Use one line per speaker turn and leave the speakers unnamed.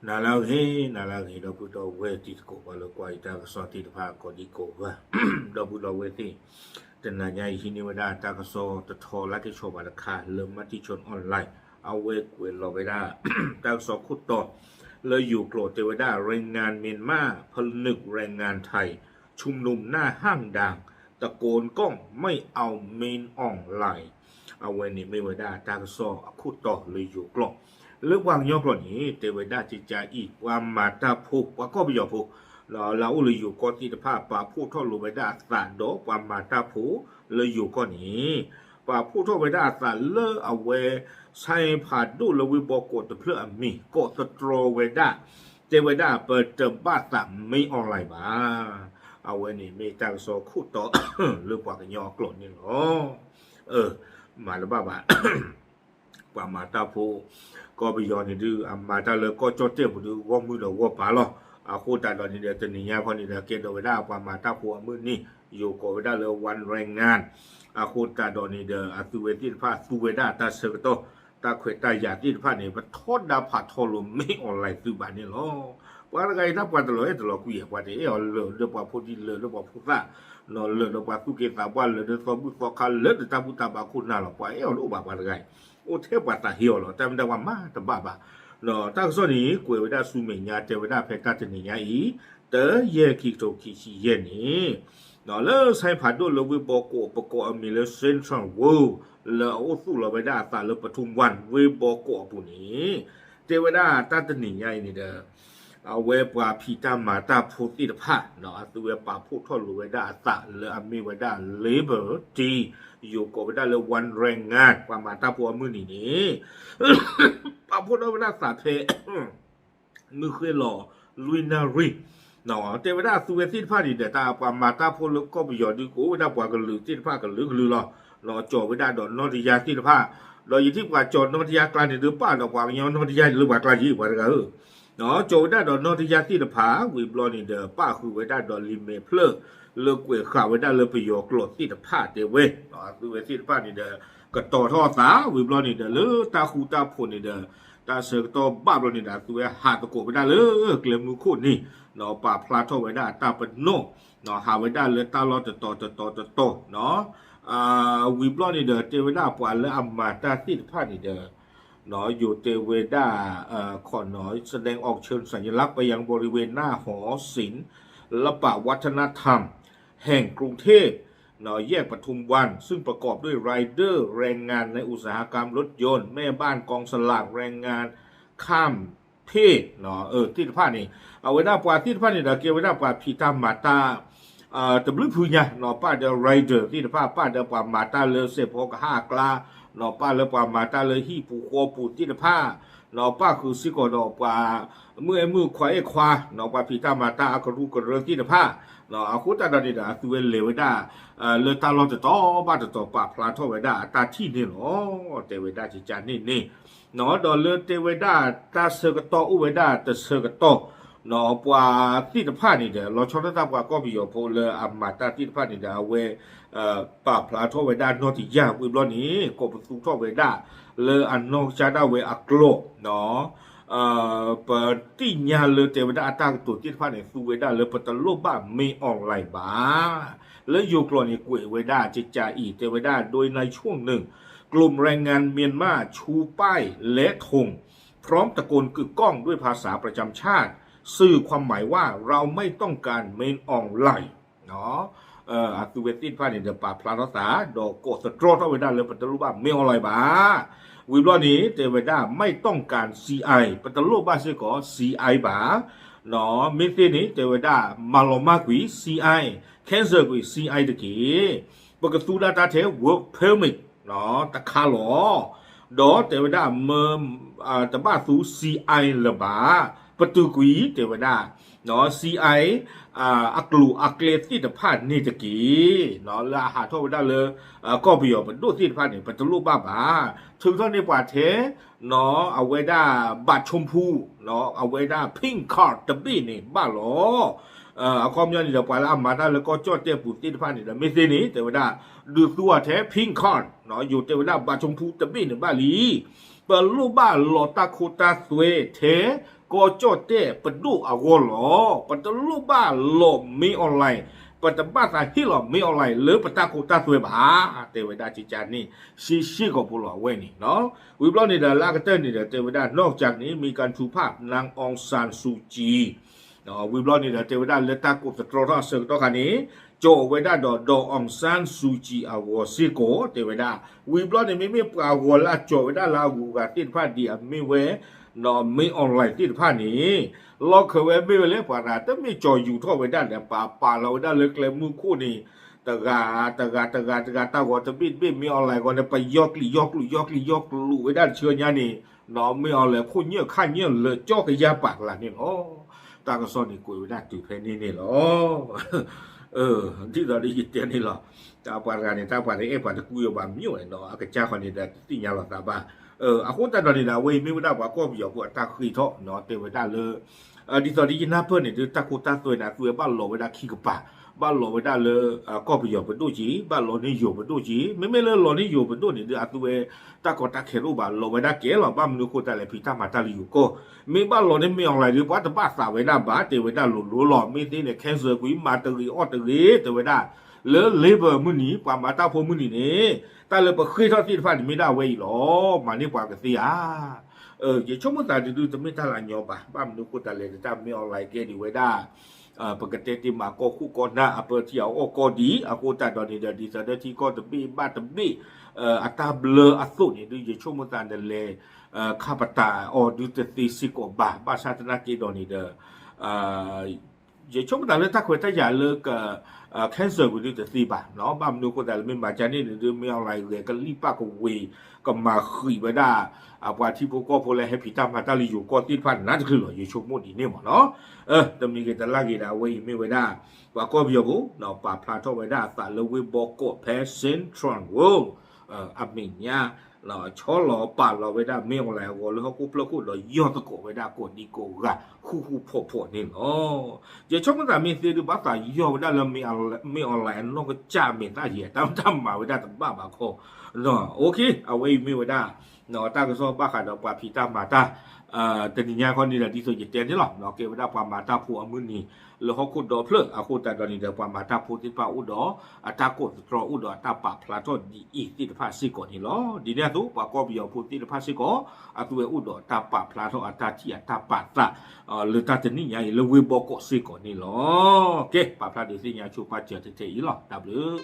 นาลาเฮดอบุดอเวติโกบาลกวายตากสอติภาโกดิโกวะดอบุดอเวติตนาญาหินิวดาตากสอตะทอลัติโชบาลคาเริ่มมติชนออนไลน์เอาเวกเวลอเวดาตากสอขุดต่อเลยอยู่โกรธเทวดาแรงงานเมียนมาผนึกแรงงานไทยชุมนุมหน้าห้างดังตะโกนก้องไม่เอาเมนออนไลน์เอาเวนี่ไม่เวดาตากสอขุดต่อเลยอยู่โกรธเรื่องวางยอกหล่นี้เทวดาจิจาอีกว่ามาตาพุกว่าก็ไปยอพุกเราเลยอยู่ก็ที่ภาพป่าพูดท่อลูเวดาสานโดว่ามาตาผูเลยอยู่ก็นี้ป่าพูดท่อเวดาสานเลอเอาเวใช้ผ่านดูเลยวิบอกดเพื่อมีกดสตรเวดาเทวดาเปิดเติมบ้าสามไม่ออนไลน์บ้าเอาเวนี่ไม่จังโซคู่ต่อเรื่องว่ากันยอกหล่นี่เนาะมาแล้วบ้าว่ามาตาผูก็ไปย้อนนี่ดูมาตาเลยก็จดเจ็บดูว่ามือเราว่าป่าหรอโคตรตอนนี้เดี๋ยวจะหนีพอนี่เดี๋ยวเกณฑ์เอาไว้ได้ว่ามาตาผูมือนี่อยู่ก็ไว้ได้เลยวันแรงงานโคตรตอนนี้เดี๋ยวสุเวติภาสุเวดาตาเสกโตตาเขวตาหยาติภานี่มันทอดดาผัดทอลมไม่ออนไลน์ตัวบ้านนี่หรอว่าอะไรถ้าปัตตลอยตลอดคุยว่าเดี๋ยวเรื่องว่าพูดดีเรื่องว่าพูดซะนอนเรื่องว่าสุเกตาบ้านเรื่องสมุทรสาครเรื่องตาบุตาบาคุณน่าหรอกว่ารู้ว่าอะไรโอ้เทพว่าตาเหี่ยวหรอแต่ไม่ได้ว่ามาแต่บ้าเนาะถ้าส่วนนี้กวยไว้ได้สูเมียเทวดาเพกาจะหนีอีเตอเย่คิโตคิชิเย่นี่เนาะแล้วใช้ผ่านด้วยเราวิบอกโกปโกอเมริเซนทรัลเวิลด์แล้วสู้เราไว้ได้ตาเราปทุมวันวิบอกโกปุ่นี้เทวดาตาจะหนีนี่เด้อเอาเวปว่าพีตามาตาพูติตภาเนาะตัวเวปาพูดทอดรู้ไว้ได้ตาเลอมีไว้ได้เลเบอร์จีอยู่ก็ไว้ได้เลยวันแรงงานว่ามาตาพัวมือนี่ปาพูดเอาไว้ได้สาเทมือเคยหล่อลุยนารีเนาะเทวดาสุเวสิพาดีเดตาปามาตาพูดแล้วก็ไปยอดดูกูไว้ได้ปว่ากันลือสิพากันลือหรอเนาะจ่อไว้ได้ดอนนอติยาสิพาเราอยู่ที่กว่าจอดนอติยากลางหรือป้าเรากว่ายังนอติยาหรือว่ากลางยี่กว่ากันเนาะโจได้ดอนนอติยาที่ตะผาวิบลอนี่เดอป้าคือไว้ได้ดอนลิเมเพลเลิกเวข่าวไว้ได้เลยประโยชน์กลดที่ตะผาเดเวเนาะคือไว้ที่ตะผานี่เดอก็ต่อท่อสาวิบลอนี่เดอเลอตาคูตาพนนี่เดอตาเสือต่อบ้าบลอนี่เดอคือไว้หาตะโกไว้ได้เลยเกลมือคู่นี่เนาะป่าพลาท่อไว้ได้ตาเป็นโนเนาะหาไว้ได้เลยตาลอจะต่อเนาะวิบลอนี่เดอเทวดาปานและอัมมาตาที่ตะผานี่เดอเนาะอยู่เทวดาขอหน่อยแสดงออกเชิงสัญลักษณ์ไปยังบริเวณหน้าหอศิลปวัฒนธรรมแห่งกรุงเทพเนาะแยกปทุมวันซึ่งประกอบด้วยไรเดอร์แรงงานในอุตสาหกรรมรถยนต์แม่บ้านกองสลากแรงงานข้ามเพศเนาะที่ผ้านี่เอาไว้หน้าปาที่ผ้านี่เราเกี่ยวไว้หน้าปาพีตามาตาตบลึกพูญะเนาะป้าเดไรเดอร์ที่ผ้าป้าเดปามาตาเลเซพอกห้ากลาเนาะป้าเลปามาตาเลฮีปูโคปูที่ผ้าเนาะป้าคือซิโกเนาะป้ามือควายควาเนาะป้าพีตามาตากรูกระที่ผ้าเนาะอาคุตาดานิดาตัวเลวดาเลตาลอจะต่อบ้าจะต่อป้าพลาทอไว้ได้ตาที่นี่เนาะเทวดาจิจานี่เนาะดอเลเทวดาตาเสกต่ออุเวดาตะเสกต่อเนาะป้าที่ผ้านี่เด้อเราชอบตาป้าก็มีอยู่พอเลอามาตาที่ผ้านี่เด้อเวป้าพลาทอไว้ได้นอติยาวิบลอนี้ก็ประตูทอไว้ได้เลอันนอกจากได้เวอักโลเนาะเปิดที่ญาเลเทวดาตั้งตัวที่ผ้าเนี่ยสูเวดาเลปตโลบ้ามีออนไลน์บ้าแล้วอยู่กรณีกุยเวดาจิจาอีเทวดาโดยในช่วงหนึ่งกลุ่มแรงงานเมียนมาชูป้ายและธงพร้อมตะโกนกึกก้องด้วยภาษาประจำชาติสื่อความหมายว่าเราไม่ต้องการเมนออนไลน์เนาะอัตุเวตินผ้าเนี่ยเดปาพลาษาดอกโกสตรอทเวดาเลยปตโลบ้าเมนออนไลน์บ้าวิบลอนี้เทวดาไม่ต้องการ CI ปตโลบ้าเสกอ CI บ้าเนาะมิเตนี้เทวดามาลมากุย CI แคนเซอร์กุย CI ตะกี้ปกตูดาตาเท work permit เนาะตะคาหลอดอเทวดาเมื่อตะบ้าสู CI ละบ้าประตูกุยเทวดาเนาะ CI อักลูอักเลติตะพาดนี่ตะกี้เนาะละหาทอไว้ได้เลยก็ไปอยู่เป็นดูที่ตะพาดนี่เป็นตะลุบ้าถึงตอนนี้ป่าเทเนาะเอาไว้ได้บัตรชมพูเนาะเอาไว้ได้พิงคาร์ดตะบี้นี่บ้าหรอเอาความย้อนนี่เดี๋ยวไปแล้วมาได้แล้วก็จอดเจ้าปู่ที่ตะพาดนี่ไม่ใช่นี่แต่ว่าดูตัวแท้พิงคาร์ดเนาะอยู่แต่ว่าบัตรชมพูตะบี้นี่บ้าลีเปิดรูปบ้าหลอตาโคตาสวยเท ก็โจเต้ปดูอาวหลอปตลุบ้าหลมมีออนไลน์ปตบ้าตาฮิหลอมีออนไลน์หรือปตาโคตาสวยบ้าเทวดาจิจานี่ชิก็ปุหลอเวนี่เนาะวิบลอนี่เดลากเตอร์นี่เดเทวดานอกจากนี้มีการชูภาพนางองซานซูจีเนาะวิบลอนี่เดเทวดาเลตากุสตรอทเซอร์ตอคันนี้โจเวดาดอองซานซูจีอาวซิโกเทวดาวิบลอนี่ไม่ปราวลาโจเวดาลากูกาตินพาดีไม่เวนอไม่ออนไลน์ที่ผ่านนี้ล็อกเวไม่เล่ปาราแต่ไม่จอยอยู่ท่อไว้ด้านเนี่ยป่าเราด้านเล็กๆมือคู่นี่ตะกาตาหัวตะบิดไม่ออนไลน์ก่อนไปยอกลุไว้ด้านเชื่อญานี่นอไม่ออนไลน์คู่เนี้ยข้าเนี้ยเลยจ่อกับยาปากละนี่โอ้ตากระสอนนี่กุยไว้ด้านตื่นเพลนี่หรอที่เราได้ยินเตียนนี่หรอตาปารานี่ตาปาราเอปาตะกุยบามิวเนาะอากาศคนนี้ได้ที่ยาหลับตาบ้าအခုတက်တော်နေတာဝေမိဝဒဘာကောပြောကိုအတခိထောနော်တေဝဒလေဒီတော်ဒီနာဖနေတခုတဆွေနာဆွေပါလောဝဒခိကပါဘာလောဝဒလေကောပြောပတုကြီးဘာလောနေယောပတုကြီးမမေလေလောနေယောပတုနေအတူပဲတကောတခေလို့ဘာလောဝဒကဲလောဘာမလို့ကိုတက်လေဖိတမတလီကိုမေဘာလောနေမြောင်လိုက်ဒီဘာတပါစာဝဒဘာတေဝဒလိုလောမင်းတင်းနေခဲဆွေကွီမာတရီအော်တရီတေဝဒလေလေဘမနီပါမတာဖို့မနီနေแต่เลยไปคุยทอดที่ฟ้าไม่ได้เว้ยหรอมานี่กว่ากันสิอย่าชมมันแต่ดูจะไม่ทันละยอป่ะบ้านนู้กูแต่เลยจะไม่ออนไลน์เกดีไว้ได้ปกติที่มาก็คู่ก่อนหน้าเปิดเที่ยวก็ดีกูแต่ตอนนี้เดี๋ยวดีเสด็จที่ก็จะบีบ้านจะบีอัตราเบลออัศนี่ดูอย่าชมมันแต่เลยข้าพตาดูจะตีสิกว่าบ้าชาตินากีตอนนี้เด้อย่าชมแต่เลยถ้าคุยถ้าอย่าเลิกแค่เสือกูดูจะตีบ้าเนาะบ้านนู้กูแต่ไม่มาจานี่ดูไม่ออนไลน์เลยก็รีบป้าก็เวก็มาคุยไปได้ว่าที่พวกก็พอเลยให้พิจารณาตาลีอยู่ก็ติดพันนั่นคือหรออยู่ชมมุดีเนี่ยมั้งเนาะแต่มีกันแต่ละกี่ดาวเว้ยไม่ไว้ได้ว่าก็เบียบุเนาะป่าพลาทไว้ได้แต่เราเว้ยบอกก็แพ้เซนทรัลเวิลด์อับมินเนี่ยเราชอหล่อป่าเราไว้ได้ไม่อะไรก็เลยเขากูพลกูเรายอดตะโกไว้ได้กดดีโกกะคู่พอนี่เนาะอย่าชอบมันแต่มีสิ่งที่บ้าแต่ยอดไว้ได้เราไม่อะไรน้องก็จ้าเมียตาเหี้ยทำมาไว้ได้แต่บ้าโคเนาะโอเคเอาไว้ไม่ไว้ได้เนาะตากระสอบบ้าขาดป่าพิตามาตาแต่นี่ยคนนี้แหละที่สุดจะเจนนี่หรอเนาะเก็บไว้ได้ป่ามาตาผู้อามือนี่แล้วเขาขุดดอกเพลิงขุดแต่ตอนนี้เดี๋ยวป่ามาตาผู้ที่ป่าอุดอตากดตรออุดอตาป่าพลาทอดีอีที่ภาษีก่อนนี่หรอดีเนี่ยตัวป่าก็เบียวผู้ที่ภาษีก่อนตัวอุดอตาป่าพลาทอตาที่ตาป่าตาหรือตาจะนี่ใหญ่หรือวิบอกก็สิก่อนนี่หรอโอเคป่าพลาดดีสิเนี่ยชูป่าเจอเทอีหรอดับเลย